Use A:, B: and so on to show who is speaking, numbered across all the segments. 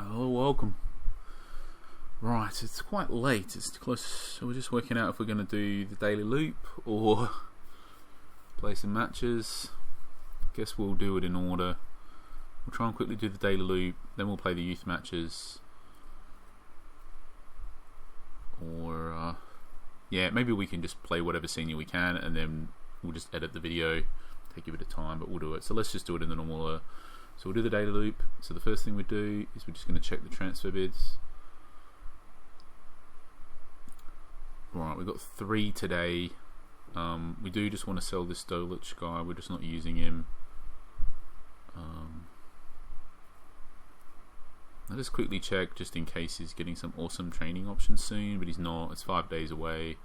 A: Hello, welcome. Right, it's quite late. It's close. So we're just working out if we're going to do the daily loop or play some matches. Guess we'll do it in order. We'll try and quickly do the daily loop, then we'll play the youth matches. Or, yeah, maybe we can just play whatever senior we can, and then we'll just edit the video. Take a bit of time, but we'll do it. So let's just do it in the normal order. So we'll do the daily loop. So the first thing we do is we're just going to check the transfer bids. Right, we've got 3 today. We do just want to sell this Stolich guy. We're just not using him. I'll just quickly check just in case he's getting some awesome training options soon, but he's not. It's 5 days away.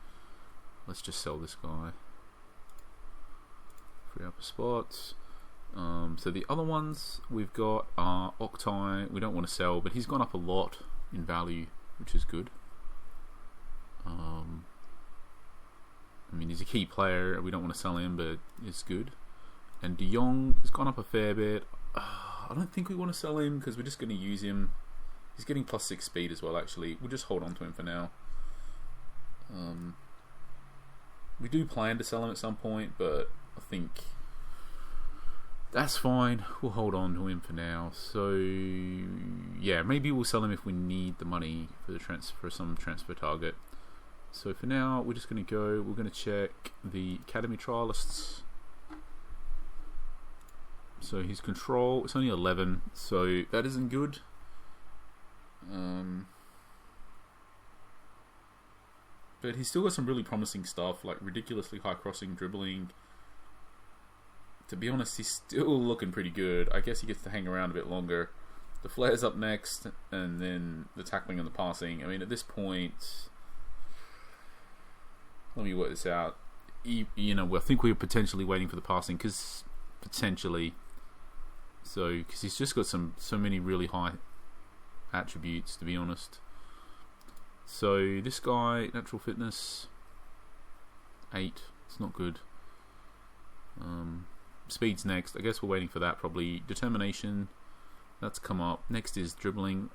A: Let's just sell this guy. Free up a spot. So the other ones we've got are Octai. We don't want to sell, but he's gone up a lot in value, which is good. I mean, he's a key player. We don't want to sell him, but it's good. And De Jong has gone up a fair bit. I don't think we want to sell him because we're just going to use him. He's getting +6 speed as well, actually. We'll just hold on to him for now. We do plan to sell him at some point, but I think that's fine. We'll hold on to him for now. So, yeah, maybe we'll sell him if we need the money for the for some transfer target. So for now, we're just going to go. We're going to check the academy trialists. So his control, it's only 11, so that isn't good. But he's still got some really promising stuff, like ridiculously high crossing, dribbling. To be honest, he's still looking pretty good. I guess he gets to hang around a bit longer. The flare's up next, and then the tackling and the passing. I mean, at this point, let me work this out. I think we're potentially waiting for the passing, because potentially. So, because he's just got so many really high attributes, to be honest. So this guy, natural fitness, 8. It's not good. Speed's next. I guess we're waiting for that probably. Determination, that's come up. Next is dribbling.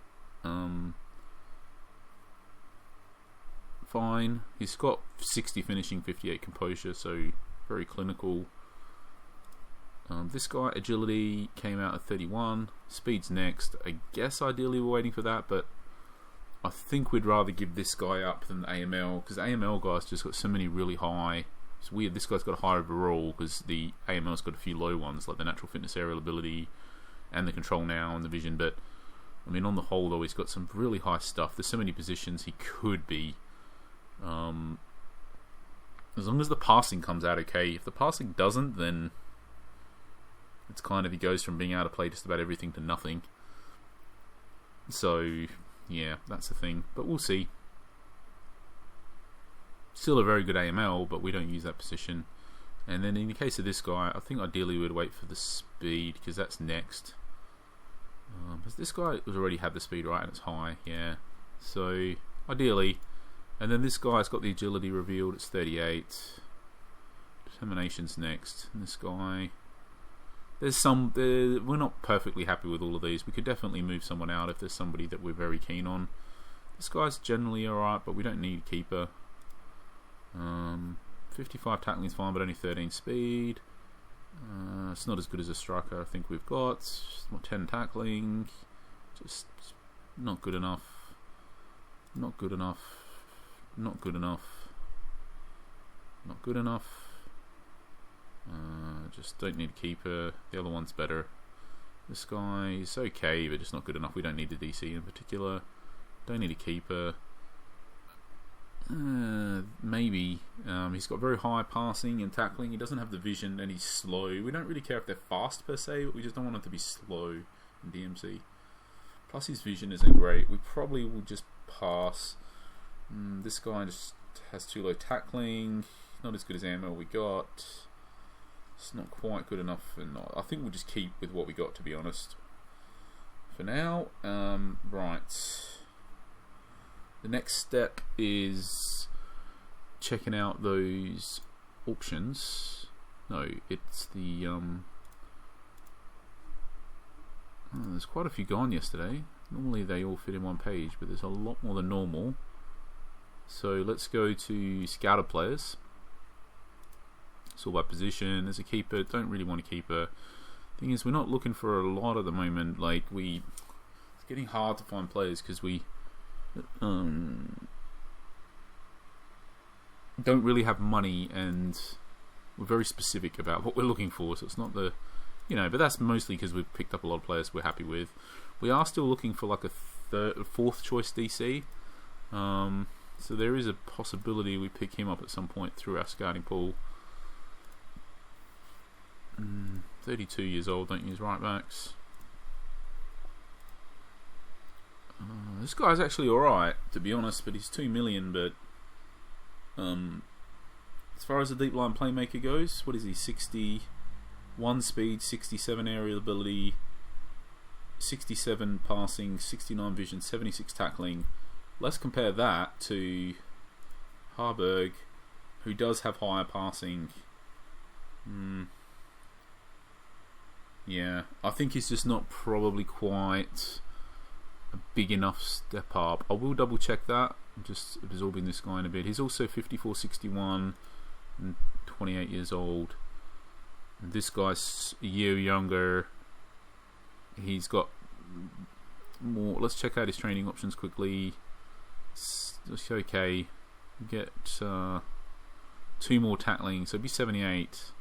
A: Fine. He's got 60 finishing, 58 composure, so very clinical. This guy, agility, came out at 31. Speed's next. I guess ideally we're waiting for that, but I think we'd rather give this guy up than AML, because the AML guy's just got so many really high. It's weird, this guy's got a high overall, because the AML's got a few low ones, like the natural fitness, aerial ability, and the control now, and the vision, but I mean, on the whole though, he's got some really high stuff. There's so many positions he could be. As long as the passing comes out okay. If the passing doesn't, then it's kind of, he goes from being able to play just about everything to nothing. So, yeah, that's the thing. But we'll see. Still a very good AML, but we don't use that position. And then in the case of this guy, I think ideally we'd wait for the speed, because that's next. Because this guy has already had the speed, right, and it's high, yeah. So, ideally. And then this guy's got the agility revealed, it's 38. Determination's next. And this guy, we're not perfectly happy with all of these. We could definitely move someone out if there's somebody that we're very keen on. This guy's generally alright, but we don't need a keeper. 55 tackling is fine, but only 13 speed. It's not as good as a striker I think we've got. 10 tackling, just not good enough. Not good enough. Not good enough. Not good enough. Just don't need a keeper. The other one's better. This guy is okay, but just not good enough. We don't need the DC in particular. Don't need a keeper. Maybe. He's got very high passing and tackling. He doesn't have the vision, and he's slow. We don't really care if they're fast per se, but we just don't want him to be slow in DMC. Plus his vision isn't great. We probably will just pass. This guy just has too low tackling. Not as good as ammo we got. It's not quite good enough. I think we'll just keep with what we got, to be honest. For now, right. The next step is checking out those auctions. No, it's the there's quite a few gone yesterday. Normally they all fit in one page, but there's a lot more than normal. So let's go to scouted players. It's all by position. As a keeper, don't really want a keeper. Thing is, we're not looking for a lot at the moment. Like it's getting hard to find players because we don't really have money, and we're very specific about what we're looking for. So it's not the, but that's mostly because we've picked up a lot of players we're happy with. We are still looking for like a fourth choice DC. So there is a possibility we pick him up at some point through our scouting pool. 32 years old, don't use right backs. This guy's actually alright, to be honest, but he's 2 million. But as far as the deep line playmaker goes, what is he? 61 speed, 67 aerial ability, 67 passing, 69 vision, 76 tackling. Let's compare that to Harburg, who does have higher passing. Yeah, I think he's just not probably quite a big enough step up. I will double check that. I'm just absorbing this guy in a bit. He's also 54, 61 and 28 years old. And this guy's a year younger. He's got more. Let's check out his training options quickly. It's okay. Get 2 more tackling, so it'd be 78.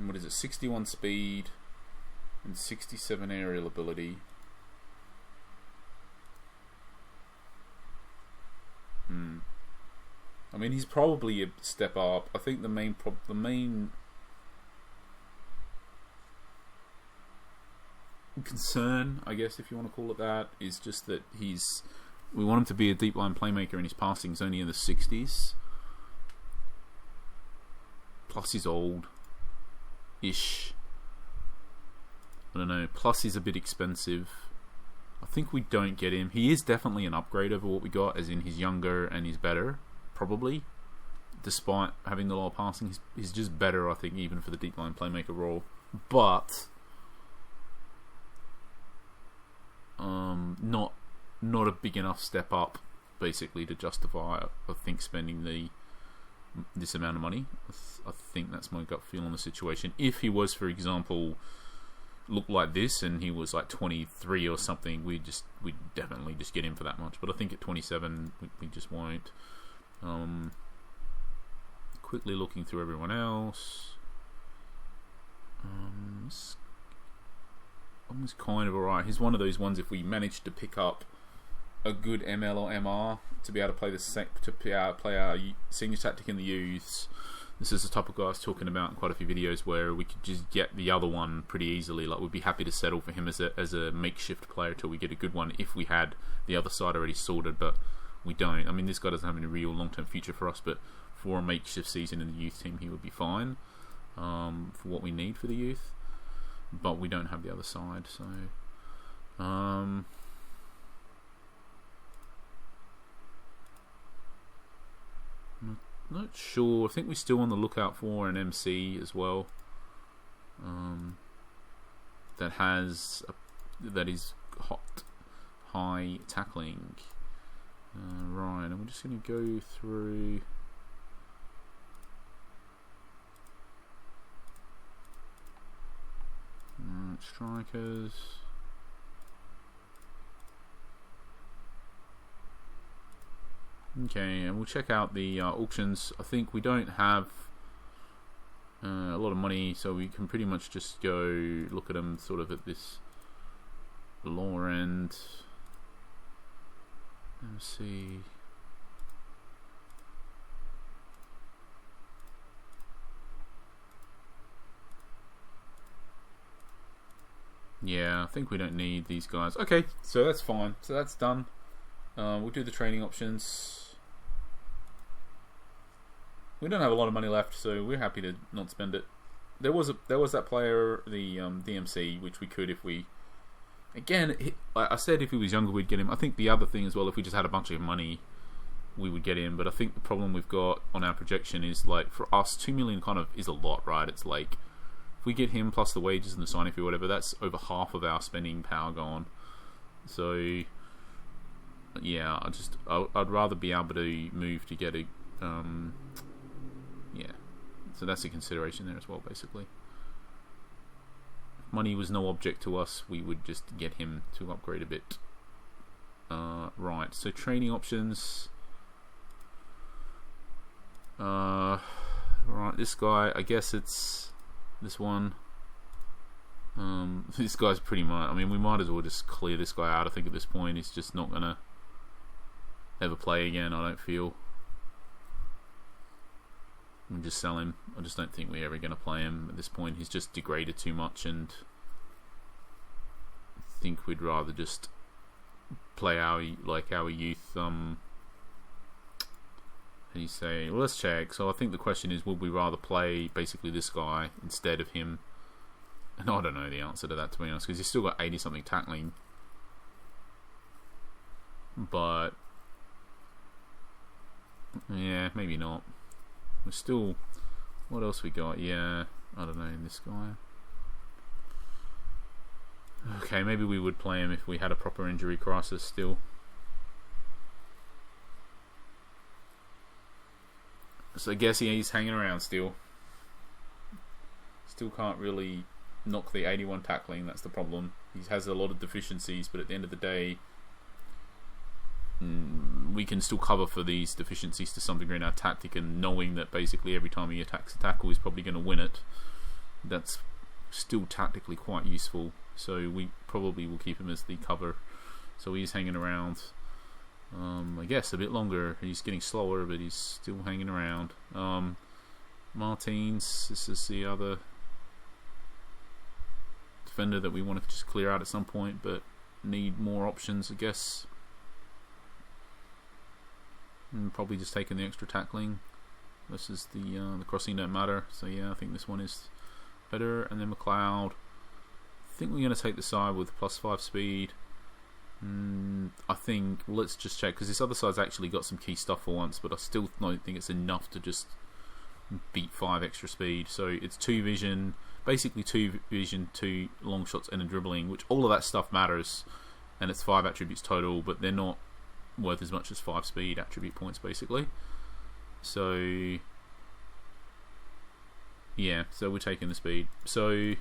A: What is it? 61 speed and 67 aerial ability. I mean, he's probably a step up. I think the main concern, I guess, if you want to call it that, is just that we want him to be a deep line playmaker, and his passing is only in the 60s. Plus he's old-ish. I don't know. Plus he's a bit expensive. I think we don't get him. He is definitely an upgrade over what we got, as in he's younger and he's better, probably. Despite having the lower passing, he's just better, I think, even for the deep line playmaker role. But not a big enough step up, basically, to justify, I think, spending this amount of money. I think that's my gut feel on the situation. If he was, for example, looked like this and he was like 23 or something, we'd definitely just get him for that much. But I think at 27 we just won't. Quickly looking through everyone else. Almost kind of alright. He's one of those ones, if we manage to pick up a good ML or MR to be able to play our senior tactic in the youths. This is the type of guy I was talking about in quite a few videos, where we could just get the other one pretty easily. Like, we'd be happy to settle for him as a makeshift player till we get a good one, if we had the other side already sorted, but we don't. I mean, this guy doesn't have any real long-term future for us, but for a makeshift season in the youth team, he would be fine for what we need for the youth. But we don't have the other side, so not sure. I think we're still on the lookout for an MC as well. That is high tackling. Right, and we're just going to go through. Strikers. Okay, and we'll check out the auctions. I think we don't have a lot of money, so we can pretty much just go look at them sort of at this lower end. Let's see. Yeah, I think we don't need these guys. Okay, so that's fine. So that's done. We'll do the training options. We don't have a lot of money left, so we're happy to not spend it. There was that player, the DMC, which we could if we. Again, like I said, if he was younger, we'd get him. I think the other thing as well, if we just had a bunch of money, we would get him. But I think the problem we've got on our projection is, like, for us, 2 million kind of is a lot, right? It's like, if we get him plus the wages and the signing fee, whatever, that's over half of our spending power gone. So yeah, I'd rather be able to move to get a yeah. So that's a consideration there as well, basically. If money was no object to us, we would just get him to upgrade a bit. Right, so training options. Right, this guy, I guess it's this one. This guy's pretty much, I mean, we might as well just clear this guy out. I think at this point he's just not gonna ever play again, I don't feel. And just sell him. I just don't think we're ever gonna play him at this point. He's just degraded too much, and I think we'd rather just play our youth. How do you say? Well, let's check. So I think the question is, would we rather play basically this guy instead of him? And I don't know the answer to that, to be honest, because he's still got 80 something tackling. But yeah, maybe not. We're still, what else we got? Yeah, I don't know, this guy. Okay, maybe we would play him if we had a proper injury crisis still. So I guess he's hanging around still. Still can't really knock the 81 tackling, that's the problem. He has a lot of deficiencies, but at the end of the day, we can still cover for these deficiencies to some degree in our tactic, and knowing that basically every time he attacks a tackle he's probably going to win it, that's still tactically quite useful. So we probably will keep him as the cover. So he's hanging around, I guess a bit longer. He's getting slower, but he's still hanging around. Martins, this is the other defender that we want to just clear out at some point, but need more options, I guess. And probably just taking the extra tackling. This is the crossing don't matter. So yeah, I think this one is better. And then McLeod, I think we're going to take the side with +5 speed. I think, let's just check, because this other side's actually got some key stuff for once, but I still don't think it's enough to just beat 5 extra speed. So it's 2 vision, basically 2 vision, 2 long shots and a dribbling, which all of that stuff matters, and it's 5 attributes total, but they're not worth as much as 5 speed attribute points, basically. So yeah, so we're taking the speed. So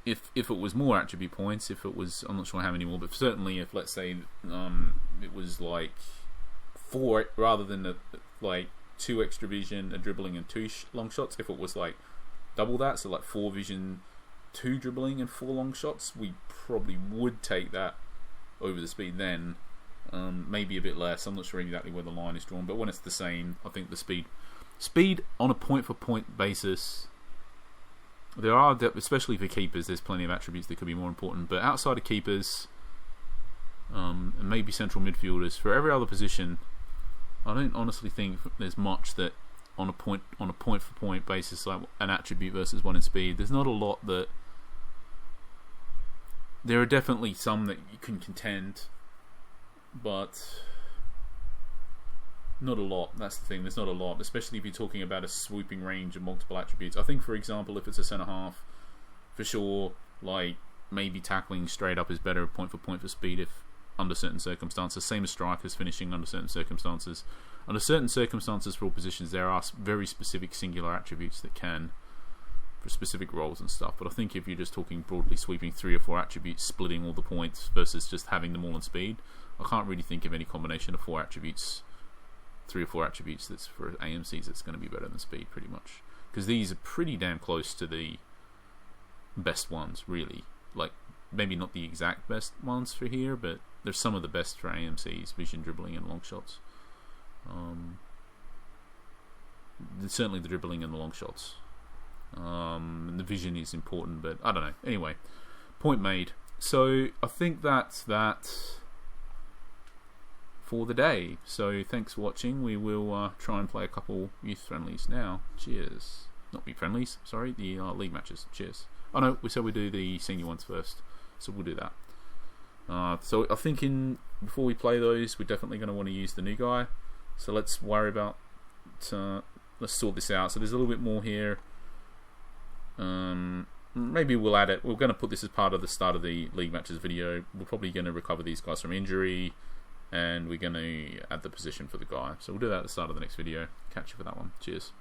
A: if it was more attribute points, if it was, I'm not sure how many more, but certainly if, let's say, it was like 4 rather than like 2 extra vision, a dribbling and 2 long shots, if it was like double that, so like 4 vision, 2 dribbling and 4 long shots, we probably would take that over the speed then. Maybe a bit less, I'm not sure exactly where the line is drawn, but when it's the same, I think the speed on a point for point basis, there are, especially for keepers, there's plenty of attributes that could be more important, but outside of keepers, and maybe central midfielders, for every other position, I don't honestly think there's much that on a point for point basis, like an attribute versus one in speed, there's not a lot that. There are definitely some that you can contend, but not a lot. That's the thing, there's not a lot, especially if you're talking about a swooping range of multiple attributes. I think, for example, if it's a centre half, for sure, like maybe tackling straight up is better point for speed if under certain circumstances. Same as strikers finishing under certain circumstances. Under certain circumstances for all positions, there are very specific singular attributes that can, for specific roles and stuff. But I think if you're just talking broadly sweeping 3 or 4 attributes, splitting all the points versus just having them all in speed, I can't really think of any combination of 4 attributes, 3 or 4 attributes that's for AMCs that's going to be better than speed, pretty much, because these are pretty damn close to the best ones, really. Like, maybe not the exact best ones for here, but they're some of the best for AMCs, vision, dribbling and long shots. Certainly the dribbling and the long shots. The vision is important, but I don't know. Anyway, point made. So I think that's that for the day. So thanks for watching. We will try and play a couple youth friendlies now. Cheers. Not youth friendlies, sorry, the league matches. Cheers. Oh no, we said we do the senior ones first, so we'll do that. So I'm thinking before we play those, we're definitely going to want to use the new guy. So let's worry about. Let's sort this out. So there's a little bit more here. Maybe we'll add it. We're going to put this as part of the start of the league matches video. We're probably going to recover these guys from injury, and we're going to add the position for the guy. So we'll do that at the start of the next video. Catch you for that one. Cheers.